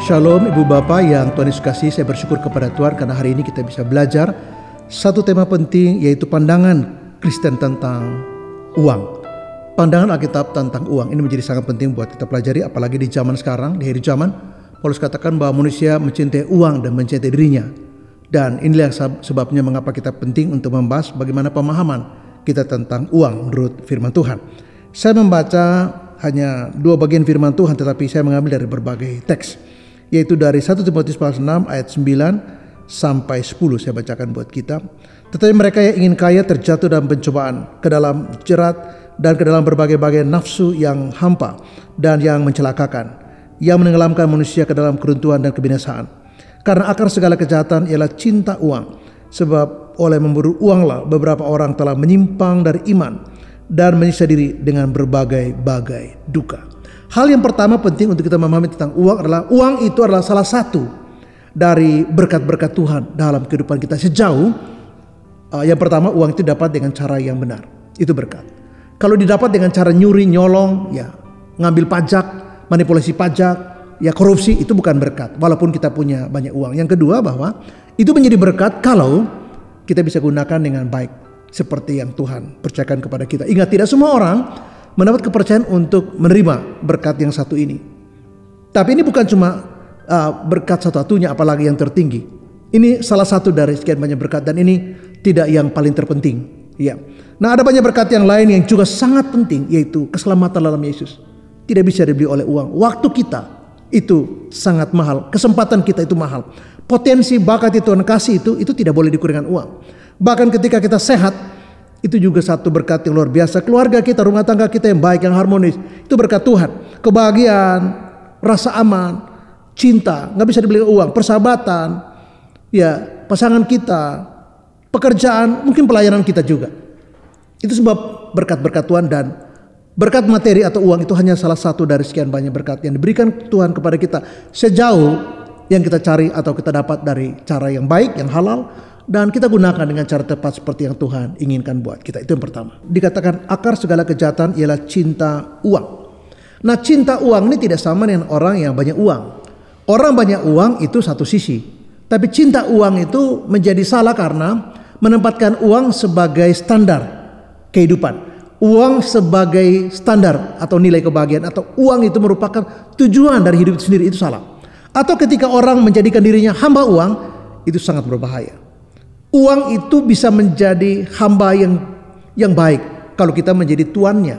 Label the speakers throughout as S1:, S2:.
S1: Shalom Ibu Bapak yang Tuhan Yesus kasih, saya bersyukur kepada Tuhan karena hari ini kita bisa belajar satu tema penting, yaitu pandangan Kristen tentang uang. Pandangan Alkitab tentang uang ini menjadi sangat penting buat kita pelajari, apalagi di zaman sekarang, di akhir zaman. Paulus katakan bahwa manusia mencintai uang dan mencintai dirinya. Dan inilah sebabnya mengapa kita penting untuk membahas bagaimana pemahaman kita tentang uang menurut firman Tuhan. Saya membaca hanya 2 bagian firman Tuhan, tetapi saya mengambil dari berbagai teks, yaitu dari 1 Timotius pasal 6 ayat 9 sampai 10 saya bacakan buat kita. Tetapi mereka yang ingin kaya terjatuh dalam pencobaan, ke dalam jerat dan ke dalam berbagai-bagai nafsu yang hampa dan yang mencelakakan, yang menenggelamkan manusia ke dalam keruntuhan dan kebinasaan. Karena akar segala kejahatan ialah cinta uang, sebab oleh memburu uanglah beberapa orang telah menyimpang dari iman dan menyiksa diri dengan berbagai-bagai duka. Hal yang pertama penting untuk kita memahami tentang uang adalah uang itu adalah salah satu dari berkat-berkat Tuhan dalam kehidupan kita. Sejauh yang pertama, uang itu dapat dengan cara yang benar, itu berkat. Kalau didapat dengan cara nyuri, nyolong, ya ngambil pajak, manipulasi pajak, ya korupsi, itu bukan berkat walaupun kita punya banyak uang. Yang kedua, bahwa itu menjadi berkat kalau kita bisa gunakan dengan baik seperti yang Tuhan percayakan kepada kita. Ingat, tidak semua orang mendapat kepercayaan untuk menerima berkat yang satu ini. Tapi ini bukan cuma berkat satu-satunya, apalagi yang tertinggi. Ini salah satu dari sekian banyak berkat, dan ini tidak yang paling terpenting. Ya. Nah, ada banyak berkat yang lain yang juga sangat penting, yaitu keselamatan dalam Yesus. Tidak bisa dibeli oleh uang. Waktu kita itu sangat mahal, kesempatan kita itu mahal. Potensi bakat yang Tuhan kasih itu tidak boleh diukur dengan uang. Bahkan ketika kita sehat, itu juga satu berkat yang luar biasa. Keluarga kita, rumah tangga kita yang baik, yang harmonis, itu berkat Tuhan. Kebahagiaan, rasa aman, cinta, nggak bisa dibeli uang. Persahabatan, ya pasangan kita, pekerjaan, mungkin pelayanan kita juga. Itu sebab berkat-berkat Tuhan. Dan berkat materi atau uang itu hanya salah satu dari sekian banyak berkat yang diberikan Tuhan kepada kita, sejauh yang kita cari atau kita dapat dari cara yang baik, yang halal, dan kita gunakan dengan cara tepat seperti yang Tuhan inginkan buat kita. Itu yang pertama. Dikatakan akar segala kejahatan ialah cinta uang. Nah, cinta uang ini tidak sama dengan orang yang banyak uang. Orang banyak uang itu satu sisi, tapi cinta uang itu menjadi salah karena menempatkan uang sebagai standar kehidupan, uang sebagai standar atau nilai kebahagiaan, atau uang itu merupakan tujuan dari hidup itu sendiri. Itu salah. Atau ketika orang menjadikan dirinya hamba uang, itu sangat berbahaya. Uang itu bisa menjadi hamba yang baik kalau kita menjadi tuannya.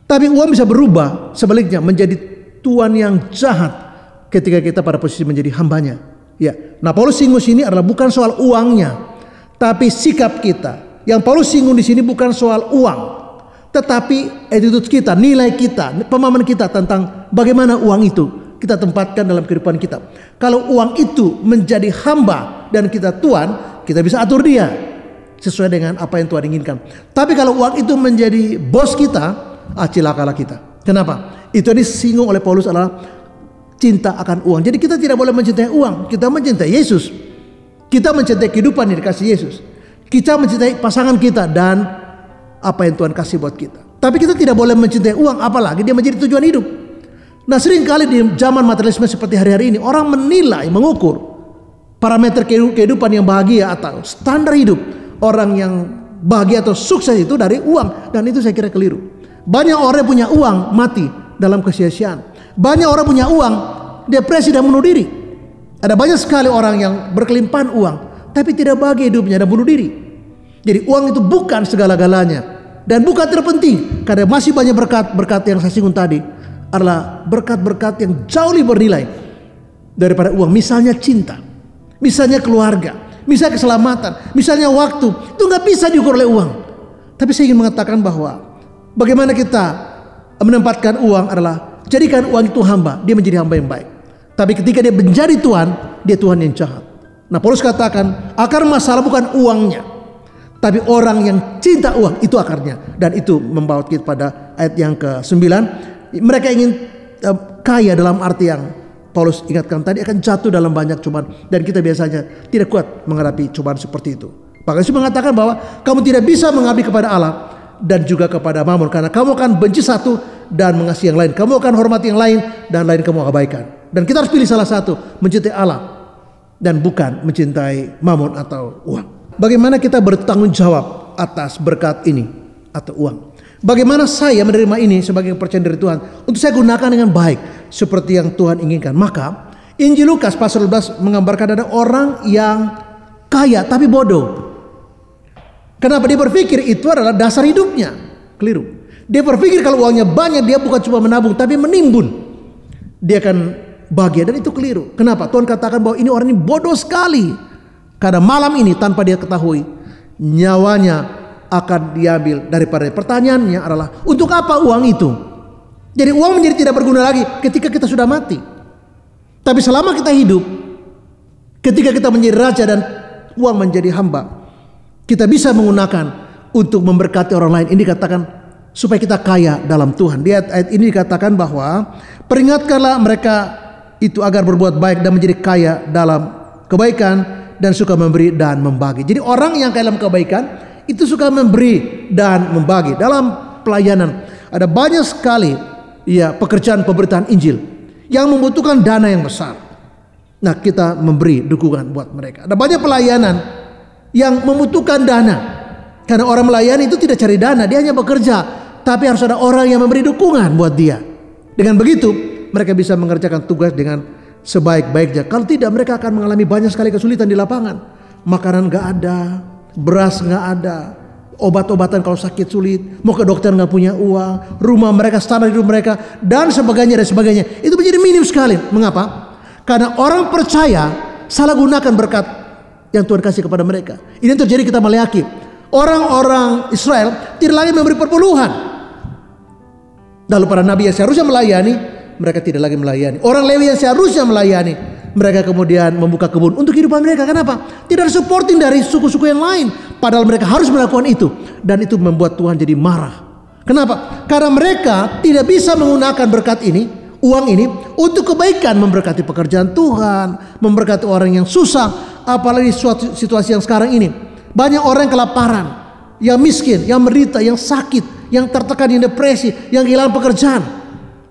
S1: Tapi uang bisa berubah sebaliknya menjadi tuan yang jahat ketika kita pada posisi menjadi hambanya. Ya. Nah, Paulus singgung sini adalah bukan soal uangnya, tapi sikap kita. Yang Paulus singgung di sini bukan soal uang, tetapi attitude kita, nilai kita, pemahaman kita tentang bagaimana uang itu kita tempatkan dalam kehidupan kita. Kalau uang itu menjadi hamba dan kita tuan, kita bisa atur dia sesuai dengan apa yang Tuhan inginkan. Tapi kalau uang itu menjadi bos kita, cilakalah kita. Kenapa? Itu yang disinggung oleh Paulus adalah cinta akan uang. Jadi kita tidak boleh mencintai uang, kita mencintai Yesus. Kita mencintai kehidupan yang dikasih Yesus. Kita mencintai pasangan kita dan apa yang Tuhan kasih buat kita. Tapi kita tidak boleh mencintai uang, apalagi dia menjadi tujuan hidup. Nah, seringkali di zaman materialisme seperti hari-hari ini, orang menilai, mengukur parameter kehidupan yang bahagia atau standar hidup orang yang bahagia atau sukses itu dari uang. Dan itu saya kira keliru. Banyak orang punya uang mati dalam kesia-siaan. Banyak orang punya uang depresi dan bunuh diri. Ada banyak sekali orang yang berkelimpahan uang tapi tidak bahagia hidupnya dan bunuh diri. Jadi uang itu bukan segala-galanya dan bukan terpenting, karena masih banyak berkat-berkat yang saya singgung tadi adalah berkat-berkat yang jauh lebih bernilai daripada uang. Misalnya cinta, misalnya keluarga, misalnya keselamatan, misalnya waktu. Itu nggak bisa diukur oleh uang. Tapi saya ingin mengatakan bahwa bagaimana kita menempatkan uang adalah jadikan uang itu hamba, dia menjadi hamba yang baik. Tapi ketika dia menjadi Tuhan, dia Tuhan yang jahat. Nah, Paulus katakan akar masalah bukan uangnya, tapi orang yang cinta uang, itu akarnya. Dan itu membawa kita pada ayat yang ke-9. Mereka ingin kaya dalam arti yang Paulus ingatkan tadi, akan jatuh dalam banyak cobaan. Dan kita biasanya tidak kuat menghadapi cobaan seperti itu. Bahkan Yesus mengatakan bahwa kamu tidak bisa mengabdi kepada Allah dan juga kepada Mammon, karena kamu akan benci satu dan mengasihi yang lain. Kamu akan hormati yang lain dan lain kamu abaikan. Dan kita harus pilih salah satu, mencintai Allah dan bukan mencintai mamon atau uang. Bagaimana kita bertanggung jawab atas berkat ini atau uang? Bagaimana saya menerima ini sebagai kepercayaan dari Tuhan untuk saya gunakan dengan baik seperti yang Tuhan inginkan? Maka Injil Lukas pasal 12 menggambarkan ada orang yang kaya tapi bodoh. Kenapa? Dia berpikir itu adalah dasar hidupnya. Keliru. Dia berpikir kalau uangnya banyak dia bukan cuma menabung tapi menimbun. Dia akan bahagia, dan itu keliru. Kenapa? Tuhan katakan bahwa ini orang ini bodoh sekali. Karena malam ini tanpa dia ketahui nyawanya akan diambil daripada. Pertanyaannya adalah untuk apa uang itu? Jadi uang menjadi tidak berguna lagi ketika kita sudah mati. Tapi selama kita hidup, ketika kita menjadi raja dan uang menjadi hamba, kita bisa menggunakan untuk memberkati orang lain. Ini dikatakan supaya kita kaya dalam Tuhan. Di ayat ini dikatakan bahwa peringatkanlah mereka itu agar berbuat baik dan menjadi kaya dalam kebaikan dan suka memberi dan membagi. Jadi orang yang kaya dalam kebaikan itu suka memberi dan membagi. Dalam pelayanan ada banyak sekali pekerjaan pemberitaan Injil yang membutuhkan dana yang besar. Nah, kita memberi dukungan buat mereka. Ada banyak pelayanan yang membutuhkan dana. Karena orang melayani itu tidak cari dana, dia hanya bekerja. Tapi harus ada orang yang memberi dukungan buat dia. Dengan begitu mereka bisa mengerjakan tugas dengan sebaik-baiknya. Kalau tidak, mereka akan mengalami banyak sekali kesulitan di lapangan. Makanan gak ada, beras gak ada, obat-obatan kalau sakit sulit, mau ke dokter gak punya uang, rumah mereka, standar hidup mereka, dan sebagainya dan sebagainya. Itu menjadi minim sekali. Mengapa? Karena orang percaya salah gunakan berkat yang Tuhan kasih kepada mereka. Ini yang terjadi kita Maleakhi. Orang-orang Israel tidak lagi memberi perpuluhan. Lalu para nabi yang seharusnya melayani, mereka tidak lagi melayani. Orang Lewi yang seharusnya melayani, mereka kemudian membuka kebun untuk kehidupan mereka. Kenapa? Tidak ada supporting dari suku-suku yang lain. Padahal mereka harus melakukan itu. Dan itu membuat Tuhan jadi marah. Kenapa? Karena mereka tidak bisa menggunakan berkat ini, uang ini, untuk kebaikan, memberkati pekerjaan Tuhan, memberkati orang yang susah. Apalagi situasi yang sekarang ini. Banyak orang yang kelaparan, yang miskin, yang menderita, yang sakit, yang tertekan, yang depresi, yang kehilangan pekerjaan.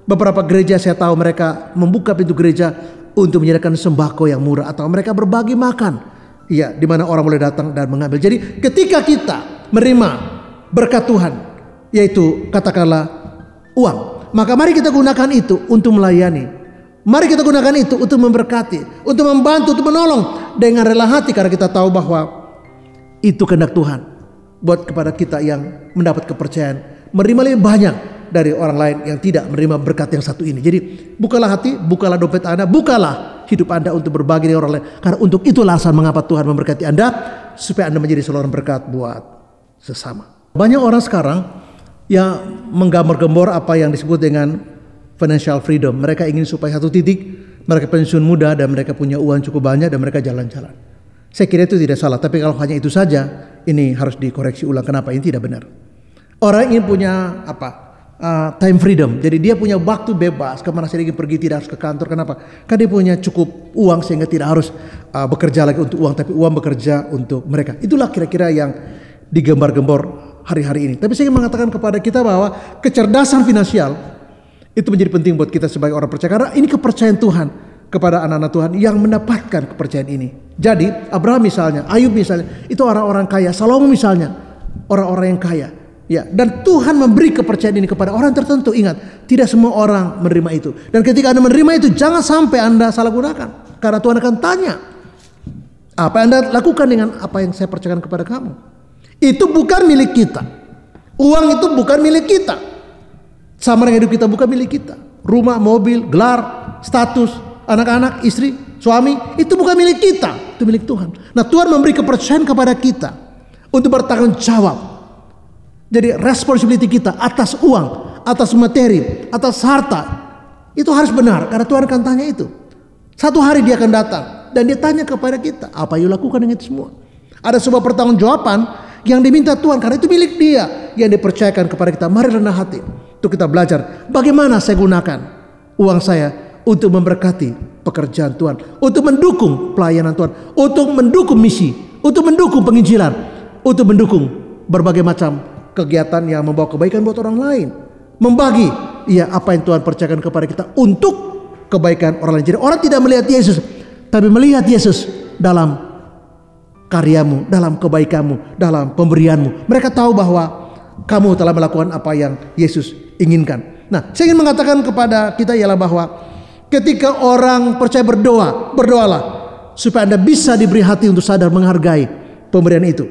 S1: Beberapa gereja saya tahu mereka membuka pintu gereja untuk menyediakan sembako yang murah, atau mereka berbagi makan. Ya, di mana orang boleh datang dan mengambil. Jadi ketika kita menerima berkat Tuhan, yaitu katakanlah uang, maka mari kita gunakan itu untuk melayani. Mari kita gunakan itu untuk memberkati, untuk membantu, untuk menolong dengan rela hati, karena kita tahu bahwa itu kehendak Tuhan buat kepada kita yang mendapat kepercayaan menerima lebih banyak dari orang lain yang tidak menerima berkat yang satu ini. Jadi bukalah hati, bukalah dompet Anda, bukalah hidup Anda untuk berbagi dengan orang lain. Karena untuk itu alasan mengapa Tuhan memberkati Anda, supaya Anda menjadi seorang berkat buat sesama. Banyak orang sekarang yang menggambar-gembor apa yang disebut dengan financial freedom. Mereka ingin supaya satu titik mereka pensiun muda dan mereka punya uang cukup banyak dan mereka jalan-jalan. Saya kira itu tidak salah, tapi kalau hanya itu saja, ini harus dikoreksi ulang. Kenapa ini tidak benar? Orang ingin punya time freedom, jadi dia punya waktu bebas, kemana saja ingin pergi, tidak harus ke kantor. Kenapa? Karena dia punya cukup uang sehingga tidak harus bekerja lagi untuk uang, tapi uang bekerja untuk mereka. Itulah kira-kira yang digembar-gembor hari-hari ini. Tapi saya ingin mengatakan kepada kita bahwa kecerdasan finansial itu menjadi penting buat kita sebagai orang percaya, karena ini kepercayaan Tuhan kepada anak-anak Tuhan yang mendapatkan kepercayaan ini. Jadi Abraham misalnya, Ayub misalnya, itu orang-orang kaya. Salomo misalnya, orang-orang yang kaya. Ya, dan Tuhan memberi kepercayaan ini kepada orang tertentu. Ingat, tidak semua orang menerima itu. Dan ketika Anda menerima itu, jangan sampai Anda salah gunakan. Karena Tuhan akan tanya, apa yang Anda lakukan dengan apa yang saya percayakan kepada kamu? Itu bukan milik kita. Uang itu bukan milik kita. Sama dengan hidup kita bukan milik kita. Rumah, mobil, gelar, status, anak-anak, istri, suami, itu bukan milik kita, itu milik Tuhan. Nah, Tuhan memberi kepercayaan kepada kita untuk bertanggung jawab. Jadi responsibility kita atas uang, atas materi, atas harta, itu harus benar, karena Tuhan akan tanya itu. Satu hari dia akan datang dan dia tanya kepada kita, apa yang lakukan dengan itu semua? Ada sebuah pertanggungjawaban yang diminta Tuhan, karena itu milik dia yang dipercayakan kepada kita. Mari rendah hati untuk kita belajar bagaimana saya gunakan uang saya untuk memberkati pekerjaan Tuhan, untuk mendukung pelayanan Tuhan, untuk mendukung misi, untuk mendukung penginjilan, untuk mendukung berbagai macam kegiatan yang membawa kebaikan buat orang lain. Membagi apa yang Tuhan percayakan kepada kita untuk kebaikan orang lain. Jadi orang tidak melihat Yesus, tapi melihat Yesus dalam karyamu, dalam kebaikanmu, dalam pemberianmu. Mereka tahu bahwa kamu telah melakukan apa yang Yesus inginkan. Nah, saya ingin mengatakan kepada kita ialah bahwa ketika orang percaya berdoa, berdoalah supaya Anda bisa diberi hati untuk sadar menghargai pemberian itu,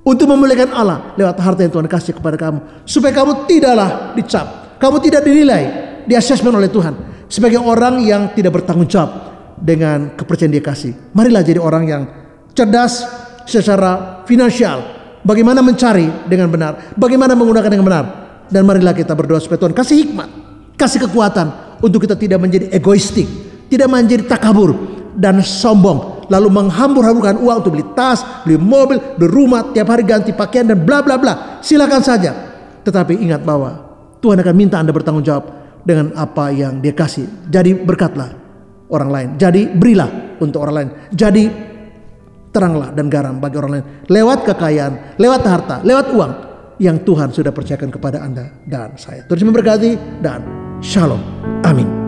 S1: untuk memuliakan Allah lewat harta yang Tuhan kasih kepada kamu, supaya kamu tidaklah dicap, kamu tidak dinilai, di-assessment oleh Tuhan sebagai orang yang tidak bertanggung jawab dengan kepercayaan dia kasih. Marilah jadi orang yang cerdas secara finansial, bagaimana mencari dengan benar, bagaimana menggunakan dengan benar. Dan marilah kita berdoa supaya Tuhan kasih hikmat, kasih kekuatan untuk kita tidak menjadi egoistik, tidak menjadi takabur dan sombong, lalu menghambur-hamburkan uang untuk beli tas, beli mobil, beli rumah, tiap hari ganti pakaian dan bla bla bla. Silakan saja, tetapi ingat bahwa Tuhan akan minta Anda bertanggung jawab dengan apa yang Dia kasih. Jadi berkatlah orang lain, jadi berilah untuk orang lain, jadi teranglah dan garam bagi orang lain lewat kekayaan, lewat harta, lewat uang yang Tuhan sudah percayakan kepada Anda dan saya. Tuhan memberkati dan shalom. Amin.